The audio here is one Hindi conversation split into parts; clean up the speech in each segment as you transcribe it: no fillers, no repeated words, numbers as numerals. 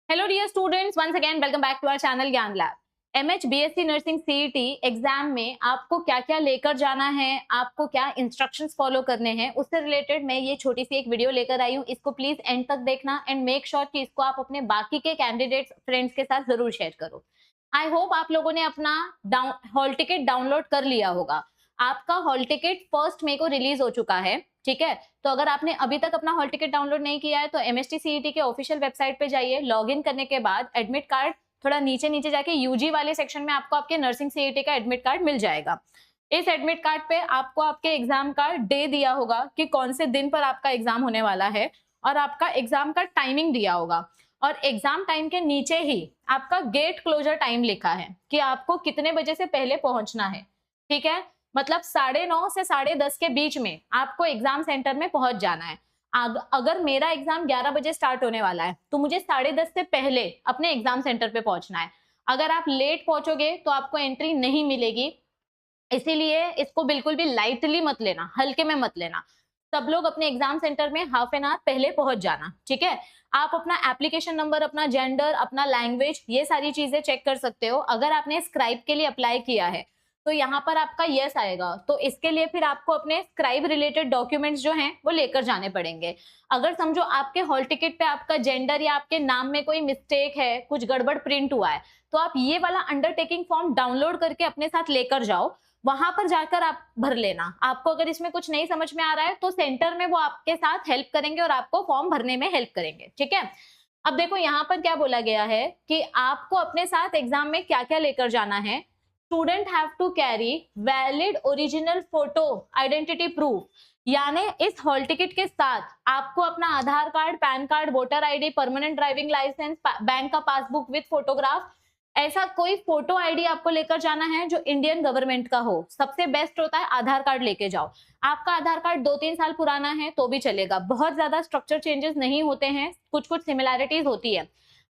Hello dear students, once again welcome back to our channel ज्ञान lab. MH BSc nursing CET exam में आपको क्या क्या लेकर जाना है, आपको क्या इंस्ट्रक्शंस फॉलो करने हैं, उससे रिलेटेड मैं ये छोटी सी एक वीडियो लेकर आई हूँ। इसको प्लीज एंड तक देखना एंड मेक श्योर कि इसको आप अपने बाकी के कैंडिडेट्स फ्रेंड्स के साथ जरूर शेयर करो। आई होप आप लोगों ने अपना हॉल टिकट डाउनलोड कर लिया होगा। आपका हॉल टिकट 1 मई को रिलीज हो चुका है, ठीक है। तो अगर आपने अभी तक अपना हॉल टिकट डाउनलोड नहीं किया है तो एमएसटी सीईटी के ऑफिशियल वेबसाइट पे जाइए। लॉगिन करने के बाद एडमिट कार्ड थोड़ा नीचे नीचे जाके यूजी वाले सेक्शन में आपको आपके नर्सिंग सीईटी का एडमिट कार्ड मिल जाएगा। इस एडमिट कार्ड पे आपको आपके एग्जाम का डे दिया होगा कि कौन से दिन पर आपका एग्जाम होने वाला है और आपका एग्जाम का टाइमिंग दिया होगा। और एग्जाम टाइम के नीचे ही आपका गेट क्लोजर टाइम लिखा है कि आपको कितने बजे से पहले पहुंचना है, ठीक है। मतलब 9:30 से 10:30 के बीच में आपको एग्जाम सेंटर में पहुंच जाना है। अगर मेरा एग्जाम 11 बजे स्टार्ट होने वाला है तो मुझे 10:30 से पहले अपने एग्जाम सेंटर पे पहुंचना है। अगर आप लेट पहुंचोगे तो आपको एंट्री नहीं मिलेगी। इसीलिए इसको बिल्कुल भी लाइटली मत लेना, हल्के में मत लेना। सब लोग अपने एग्जाम सेंटर में हाफ एन आवर पहले पहुंच जाना, ठीक है। आप अपना एप्लीकेशन नंबर, अपना जेंडर, अपना लैंग्वेज, ये सारी चीजें चेक कर सकते हो। अगर आपने स्क्राइब के लिए अप्लाई किया है तो यहाँ पर आपका यस आएगा, तो इसके लिए फिर आपको अपने स्क्राइब रिलेटेड डॉक्यूमेंट्स जो हैं वो लेकर जाने पड़ेंगे। अगर समझो आपके हॉल टिकट पे आपका जेंडर या आपके नाम में कोई मिस्टेक है, कुछ गड़बड़ प्रिंट हुआ है, तो आप ये वाला अंडरटेकिंग फॉर्म डाउनलोड करके अपने साथ लेकर जाओ। वहां पर जाकर आप भर लेना। आपको अगर इसमें कुछ नहीं समझ में आ रहा है तो सेंटर में वो आपके साथ हेल्प करेंगे और आपको फॉर्म भरने में हेल्प करेंगे, ठीक है। अब देखो यहाँ पर क्या बोला गया है कि आपको अपने साथ एग्जाम में क्या क्या लेकर जाना है। Student have to carry valid original photo identity proof, यानी इस हॉल टिकट के साथ आपको अपना Aadhaar card, PAN card, voter ID, permanent driving licence, bank का पासबुक विद फोटोग्राफ, ऐसा कोई फोटो आईडी आपको लेकर जाना है जो इंडियन गवर्नमेंट का हो। सबसे बेस्ट होता है आधार कार्ड लेके जाओ। आपका आधार कार्ड 2-3 साल पुराना है तो भी चलेगा, बहुत ज्यादा स्ट्रक्चर चेंजेस नहीं होते हैं, कुछ कुछ सिमिलैरिटीज होती है।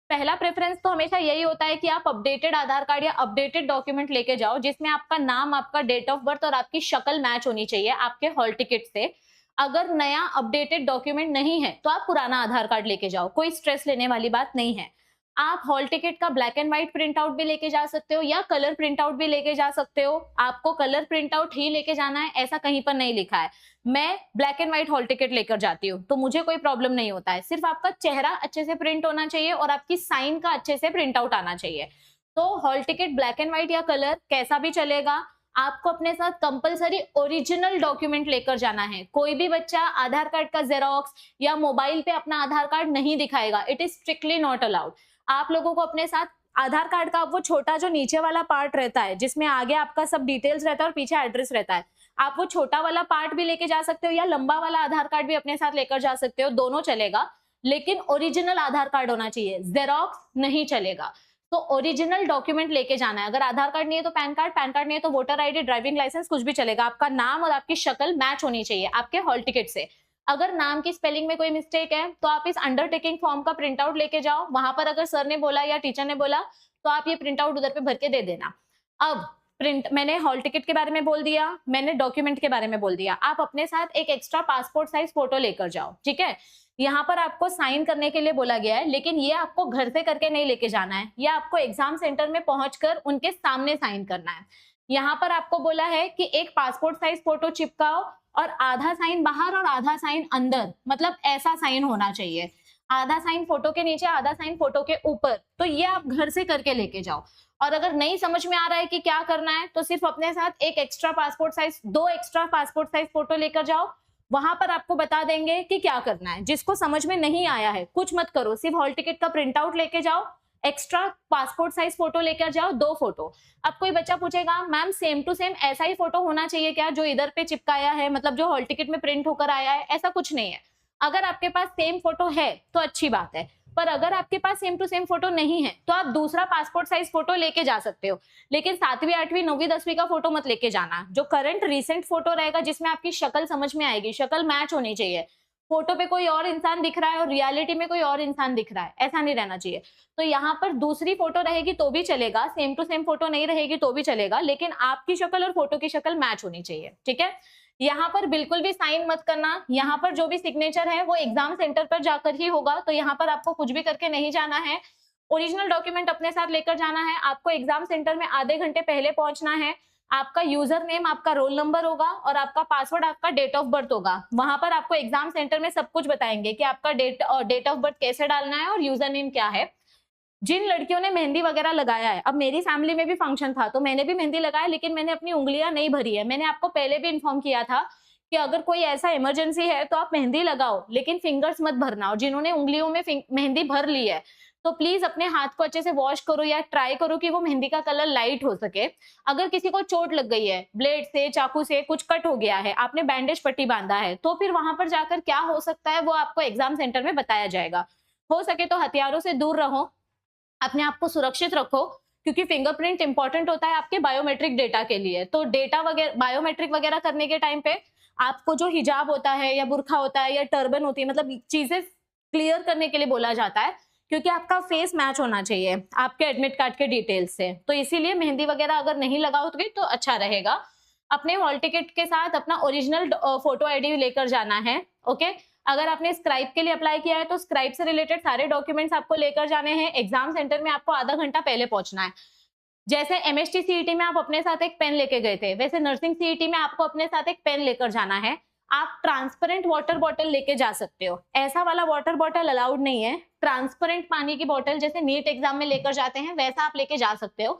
पहला प्रेफरेंस तो हमेशा यही होता है कि आप अपडेटेड आधार कार्ड या अपडेटेड डॉक्यूमेंट लेके जाओ जिसमें आपका नाम, आपका डेट ऑफ बर्थ और आपकी शक्ल मैच होनी चाहिए आपके हॉल टिकट से। अगर नया अपडेटेड डॉक्यूमेंट नहीं है तो आप पुराना आधार कार्ड लेके जाओ, कोई स्ट्रेस लेने वाली बात नहीं है। आप हॉल टिकट का black and white print out भी लेके जा सकते हो या कलर प्रिंट आउट भी लेके जा सकते हो। आपको कलर प्रिंट आउट ही लेके जाना है ऐसा कहीं पर नहीं लिखा है। मैं black and white hall ticket लेकर जाती हूँ तो मुझे कोई प्रॉब्लम नहीं होता है। सिर्फ आपका चेहरा अच्छे से प्रिंट होना चाहिए और आपकी साइन का अच्छे से प्रिंट आउट आना चाहिए। तो hall ticket black and white या कलर कैसा भी चलेगा। आपको अपने साथ कंपलसरी ओरिजिनल डॉक्यूमेंट लेकर जाना है। कोई भी बच्चा आधार कार्ड का जेरोक्स या मोबाइल पे अपना आधार कार्ड नहीं दिखाएगा, it is strictly not allowed. आप लोगों को अपने साथ आधार कार्ड का वो छोटा जो नीचे वाला पार्ट रहता है जिसमें आगे आपका सब डिटेल्स रहता है और पीछे एड्रेस रहता है, आप वो छोटा वाला पार्ट भी लेके जा सकते हो या लंबा वाला आधार कार्ड भी अपने साथ लेकर जा सकते हो, दोनों चलेगा। लेकिन ओरिजिनल आधार कार्ड होना चाहिए, जेरोक्स नहीं चलेगा। तो ओरिजिनल डॉक्यूमेंट लेके जाना है। अगर आधार कार्ड नहीं है तो पैन कार्ड, पैन कार्ड नहीं है तो वोटर आईडी, ड्राइविंग लाइसेंस, कुछ भी चलेगा। आपका नाम और आपकी शक्ल मैच होनी चाहिए आपके हॉल टिकट से। अगर नाम की स्पेलिंग में कोई मिस्टेक है तो आप इस अंडरटेकिंग फॉर्म का प्रिंट आउट लेके जाओ। वहां पर अगर सर ने बोला या टीचर ने बोला तो आप ये प्रिंट आउट उधर पे भर के दे देना। अब प्रिंट मैंने हॉल टिकट के बारे में बोल दिया, मैंने डॉक्यूमेंट के बारे में बोल दिया। आप अपने साथ एक एक्स्ट्रा पासपोर्ट साइज फोटो लेकर जाओ, ठीक है। यहाँ पर आपको साइन करने के लिए बोला गया है, लेकिन ये आपको घर से करके नहीं लेके जाना है, ये आपको एग्जाम सेंटर में पहुंचकर उनके सामने साइन करना है। यहाँ पर आपको बोला है कि एक पासपोर्ट साइज फोटो चिपकाओ और आधा साइन बाहर और आधा साइन अंदर, मतलब ऐसा साइन होना चाहिए। आधा साइन फोटो के नीचे, आधा साइन फोटो के ऊपर। तो ये आप घर से करके लेके जाओ। और अगर नहीं समझ में आ रहा है कि क्या करना है तो सिर्फ अपने साथ एक extra passport size, 2 extra passport size photo लेकर जाओ। वहां पर आपको बता देंगे कि क्या करना है। जिसको समझ में नहीं आया है कुछ मत करो, सिर्फ हॉल टिकट का प्रिंट आउट लेके जाओ, एक्स्ट्रा पासपोर्ट साइज फोटो लेकर जाओ, 2 फोटो। अब कोई बच्चा पूछेगा मैम सेम टू सेम ऐसा ही फोटो होना चाहिए क्या जो इधर पे चिपकाया है, मतलब जो हॉल टिकट में प्रिंट होकर आया है? ऐसा कुछ नहीं है। अगर आपके पास सेम फोटो है तो अच्छी बात है, पर अगर आपके पास सेम टू सेम फोटो नहीं है तो आप दूसरा पासपोर्ट साइज फोटो लेके जा सकते हो। लेकिन 7वीं 8वीं 9वीं 10वीं का फोटो मत लेके जाना। जो करंट रिसेंट फोटो रहेगा जिसमें आपकी शक्ल समझ में आएगी, शक्ल मैच होनी चाहिए। फोटो पे कोई और इंसान दिख रहा है और रियलिटी में कोई और इंसान दिख रहा है, ऐसा नहीं रहना चाहिए। तो यहाँ पर दूसरी फोटो रहेगी तो भी चलेगा, सेम टू सेम फोटो नहीं रहेगी तो भी चलेगा, लेकिन आपकी शक्ल और फोटो की शक्ल मैच होनी चाहिए, ठीक है। यहाँ पर बिल्कुल भी साइन मत करना। यहाँ पर जो भी सिग्नेचर है वो एग्जाम सेंटर पर जाकर ही होगा, तो यहाँ पर आपको कुछ भी करके नहीं जाना है। ओरिजिनल डॉक्यूमेंट अपने साथ लेकर जाना है। आपको एग्जाम सेंटर में आधे घंटे पहले पहुंचना है। आपका यूजर नेम आपका रोल नंबर होगा और आपका पासवर्ड आपका डेट ऑफ बर्थ होगा। वहां पर आपको एग्जाम सेंटर में सब कुछ बताएंगे कि आपका डेट ऑफ बर्थ कैसे डालना है और यूजर नेम क्या है। जिन लड़कियों ने मेहंदी वगैरह लगाया है, अब मेरी फैमिली में भी फंक्शन था तो मैंने भी मेहंदी लगाया, लेकिन मैंने अपनी उंगलियां नहीं भरी है। मैंने आपको पहले भी इन्फॉर्म किया था कि अगर कोई ऐसा इमरजेंसी है तो आप मेहंदी लगाओ, लेकिन फिंगर्स मत भरना। और जिन्होंने उंगलियों में मेहंदी भर ली है तो प्लीज अपने हाथ को अच्छे से वॉश करो या ट्राई करो कि वो मेहंदी का कलर लाइट हो सके। अगर किसी को चोट लग गई है, ब्लेड से, चाकू से कुछ कट हो गया है, आपने बैंडेज पट्टी बांधा है, तो फिर वहां पर जाकर क्या हो सकता है वो आपको एग्जाम सेंटर में बताया जाएगा। हो सके तो हथियारों से दूर रहो, अपने आप को सुरक्षित रखो, क्योंकि फिंगरप्रिंट इंपॉर्टेंट होता है आपके बायोमेट्रिक डेटा के लिए। तो डेटा वगैरह बायोमेट्रिक वगैरह करने के टाइम पे आपको जो हिजाब होता है या बुर्खा होता है या टर्बन होती है, मतलब चीजें क्लियर करने के लिए बोला जाता है, क्योंकि आपका फेस मैच होना चाहिए आपके एडमिट कार्ड के डिटेल्स से। तो इसीलिए मेहंदी वगैरह अगर नहीं लगाओगे तो अच्छा रहेगा। अपने हॉल टिकट के साथ अपना ओरिजिनल फोटो आईडी लेकर जाना है। ओके, अगर आपने स्क्राइब के लिए अप्लाई किया है तो स्क्राइब से रिलेटेड सारे डॉक्यूमेंट्स आपको लेकर जाने हैं। एग्जाम सेंटर में आपको आधा घंटा पहले पहुंचना है। जैसे एमएसटी सीईटी में आप अपने साथ एक पेन लेके गए थे, वैसे नर्सिंग सीईटी में आपको अपने साथ एक पेन लेकर जाना है। आप ट्रांसपेरेंट वाटर बॉटल लेके जा सकते हो, ऐसा वाला वाटर बॉटल अलाउड नहीं है। ट्रांसपेरेंट पानी की बॉटल जैसे नीट एग्जाम में लेकर जाते हैं वैसा आप लेके जा सकते हो।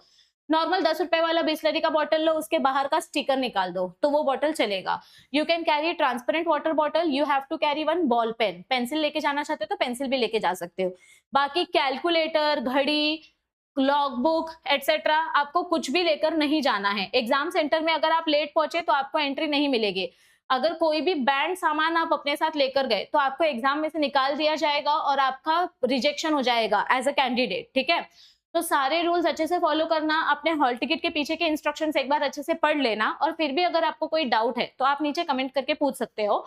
नॉर्मल 10 रुपए वाला बिस्लरी का बॉटल लो, उसके बाहर का स्टिकर निकाल दो तो वो बॉटल चलेगा। You can carry transparent water bottle, you have to carry one ball pen. Pencil लेके जाना चाहते हो तो पेंसिल भी लेके जा सकते हो। बाकी कैलकुलेटर, घड़ी, लॉग बुक एटसेट्रा आपको कुछ भी लेकर नहीं जाना है। एग्जाम सेंटर में अगर आप लेट पहुंचे तो आपको एंट्री नहीं मिलेगी। अगर कोई भी बैंड सामान आप अपने साथ लेकर गए तो आपको एग्जाम में से निकाल दिया जाएगा और आपका रिजेक्शन हो जाएगा एज अ कैंडिडेट। ठीक है, तो सारे रूल्स अच्छे से फॉलो करना। अपने हॉल टिकट के पीछे के इंस्ट्रक्शंस एक बार अच्छे से पढ़ लेना, और फिर भी अगर आपको कोई डाउट है तो आप नीचे कमेंट करके पूछ सकते हो।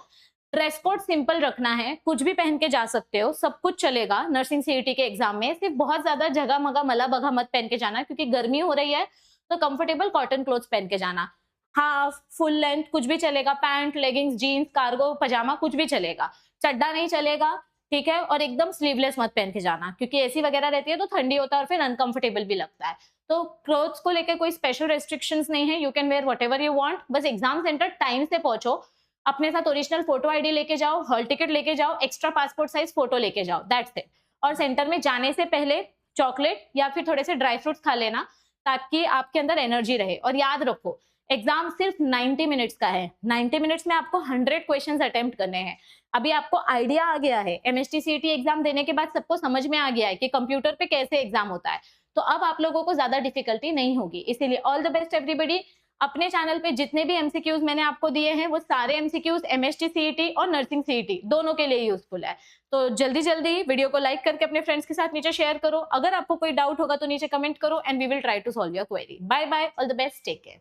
ड्रेस कोड सिंपल रखना है, कुछ भी पहन के जा सकते हो, सब कुछ चलेगा नर्सिंग सीईटी के एग्जाम में। सिर्फ बहुत ज्यादा जगह मगा मला बगा मत पहन के जाना, क्योंकि गर्मी हो रही है तो कंफर्टेबल कॉटन क्लोथ्स पहन के जाना। हाफ, फुल लेंथ कुछ भी चलेगा, पैंट, लेगिंग्स, जीन्स, कार्गो, पजामा कुछ भी चलेगा, चड्डा नहीं चलेगा। ठीक है, और एकदम स्लीवलेस मत पहन के जाना, क्योंकि एसी वगैरह रहती है तो ठंडी होता है और फिर अनकंफर्टेबल भी लगता है। तो क्लोथ्स को लेकर कोई स्पेशल रेस्ट्रिक्शंस नहीं है, you can wear whatever you want. बस एग्जाम सेंटर टाइम से पहुंचो, अपने साथ ओरिजिनल फोटो आईडी लेके जाओ, हॉल टिकट लेके जाओ, एक्स्ट्रा पासपोर्ट साइज फोटो लेके जाओ, दैट्स इट। और सेंटर में जाने से पहले चॉकलेट या फिर थोड़े से ड्राई फ्रूट्स खा लेना, ताकि आपके अंदर एनर्जी रहे। और याद रखो, एग्जाम सिर्फ 90 मिनट्स का है। 90 मिनट्स में आपको 100 क्वेश्चंस अटेम्प्ट करने हैं। अभी आपको आइडिया आ गया है, एमएसटी सीईटी एग्जाम देने के बाद सबको समझ में आ गया है कि कंप्यूटर पे कैसे एग्जाम होता है, तो अब आप लोगों को ज्यादा डिफिकल्टी नहीं होगी। इसीलिए ऑल द बेस्ट एवरीबॉडी। अपने चैनल पे जितने भी एमसीक्यूज मैंने आपको दिए हैं वो सारे एमसीक्यूज एमएसटी सीईटी और नर्सिंग सीईटी दोनों के लिए यूजफुल है। तो जल्दी जल्दी वीडियो को लाइक करके अपने फ्रेंड्स के साथ नीचे शेयर करो। अगर आपको कोई डाउट होगा तो नीचे कमेंट करो and we will try to solve your query. Bye bye, all the best, take care.